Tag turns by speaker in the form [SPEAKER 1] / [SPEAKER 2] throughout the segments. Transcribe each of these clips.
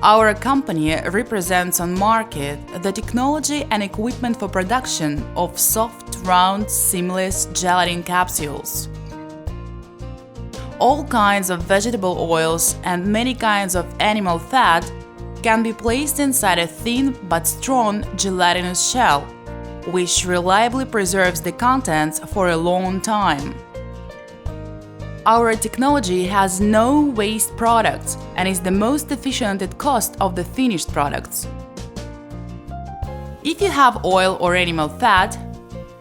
[SPEAKER 1] Our company represents on market the technology and equipment for production of soft, round, seamless gelatin capsules. All kinds of vegetable oils and many kinds of animal fat can be placed inside a thin but strong gelatinous shell, which reliably preserves the contents for a long time. Our technology has no waste products and is the most efficient at cost of the finished products. If you have oil or animal fat,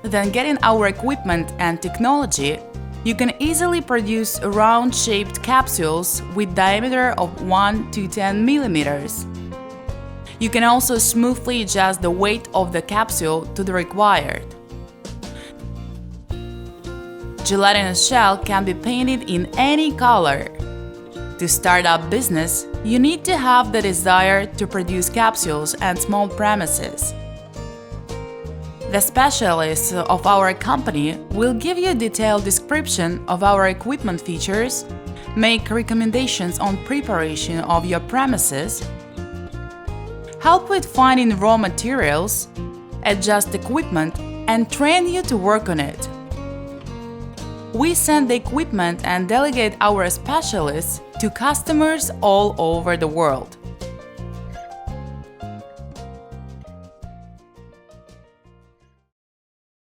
[SPEAKER 1] then getting our equipment and technology, you can easily produce round-shaped capsules with diameter of 1 to 10 millimeters. You can also smoothly adjust the weight of the capsule to the required. Gelatinous shell can be painted in any color. To start up business, you need to have the desire to produce capsules and small premises. The specialists of our company will give you a detailed description of our equipment features, make recommendations on preparation of your premises, help with finding raw materials, adjust equipment, and train you to work on it. We send the equipment and delegate our specialists to customers all over the world.